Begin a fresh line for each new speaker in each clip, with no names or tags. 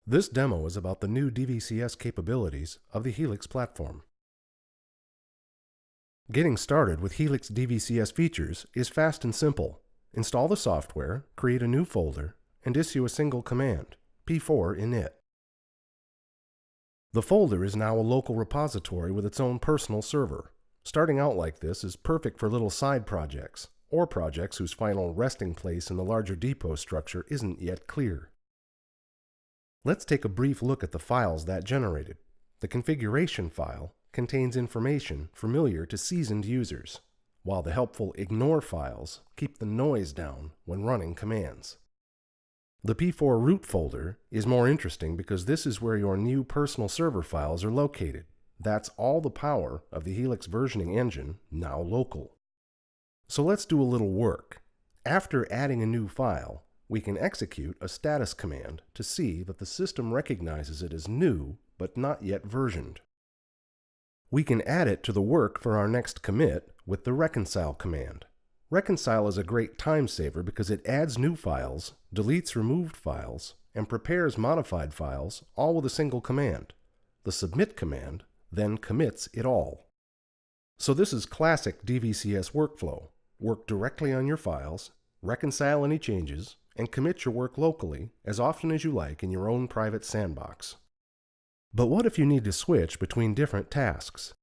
This demo is about the new DVCS capabilities of the Helix platform. Getting started with Helix DVCS features is fast and simple. Install the software, create a new folder, and issue a single command, P4 init. The folder is now a local repository with its own personal server. Starting out like this is perfect for little side projects, or projects whose final resting place in the larger depot structure isn't yet clear. Let's take a brief look at the files that generated. The configuration file contains information familiar to seasoned users, while the helpful ignore files keep the noise down when running commands. The P4 root folder is more interesting because this is where your new personal server files are located. That's all the power of the Helix versioning engine, now local. So let's do a little work. After adding a new file, we can execute a status command to see that the system recognizes it as new but not yet versioned. We can add it to the work for our next commit with the reconcile command. Reconcile is a great time saver because it adds new files, deletes removed files, and prepares modified files all with a single command. The submit command then commits it all. So this is classic DVCS workflow. Work directly on your files, reconcile any changes, and commit your work locally as often as you like in your own private sandbox. But what if you need to switch between different tasks?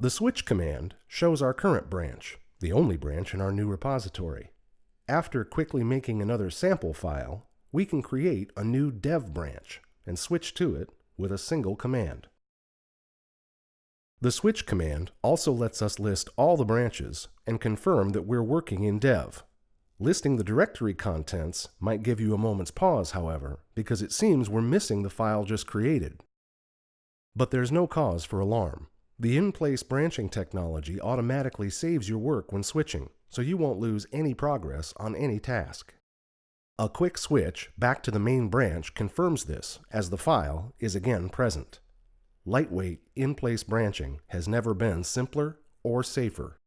The switch command shows our current branch, the only branch in our new repository. After quickly making another sample file, we can create a new dev branch and switch to it with a single command. The switch command also lets us list all the branches and confirm that we're working in dev. Listing the directory contents might give you a moment's pause, however, because it seems we're missing the file just created. But there's no cause for alarm. The in-place branching technology automatically saves your work when switching, so you won't lose any progress on any task. A quick switch back to the main branch confirms this, as the file is again present. Lightweight, in-place branching has never been simpler or safer.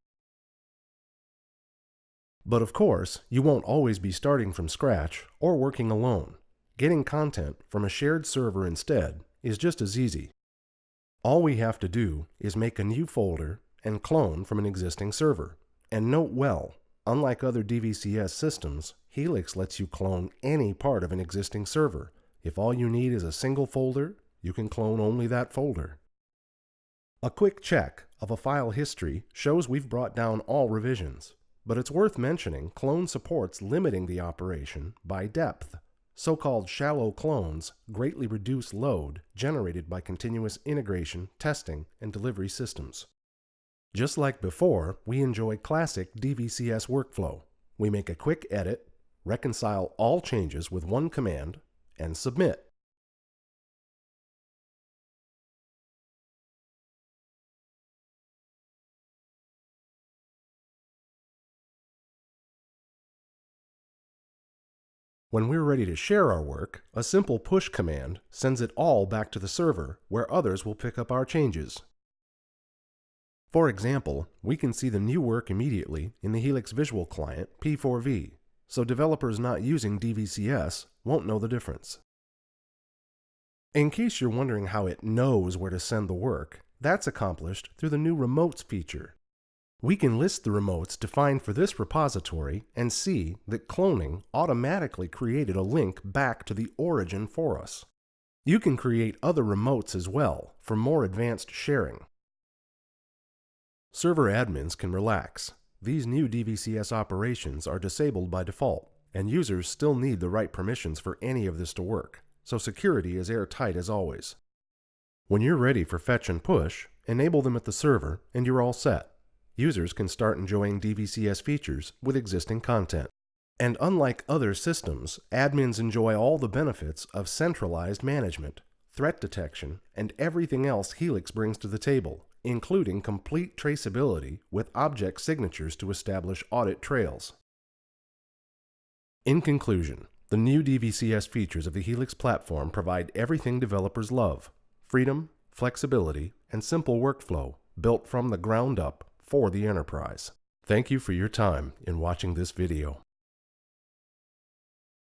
But of course, you won't always be starting from scratch or working alone. Getting content from a shared server instead is just as easy. All we have to do is make a new folder and clone from an existing server. And note well, unlike other DVCS systems, Helix lets you clone any part of an existing server. If all you need is a single folder, you can clone only that folder. A quick check of a file history shows we've brought down all revisions. But it's worth mentioning clone supports limiting the operation by depth. So-called shallow clones greatly reduce load generated by continuous integration, testing, and delivery systems. Just like before, we enjoy classic DVCS workflow. We make a quick edit, reconcile all changes with one command, and submit. When we're ready to share our work, a simple push command sends it all back to the server where others will pick up our changes. For example, we can see the new work immediately in the Helix Visual Client P4V, so developers not using DVCS won't know the difference. In case you're wondering how it knows where to send the work, that's accomplished through the new Remotes feature. We can list the remotes defined for this repository and see that cloning automatically created a link back to the origin for us. You can create other remotes as well for more advanced sharing. Server admins can relax. These new DVCS operations are disabled by default, and users still need the right permissions for any of this to work, so security is airtight as always. When you're ready for fetch and push, enable them at the server and you're all set. Users can start enjoying DVCS features with existing content. And unlike other systems, admins enjoy all the benefits of centralized management, threat detection, and everything else Helix brings to the table, including complete traceability with object signatures to establish audit trails. In conclusion, the new DVCS features of the Helix platform provide everything developers love: freedom, flexibility, and simple workflow built from the ground up for the enterprise. Thank you for your time in watching this video.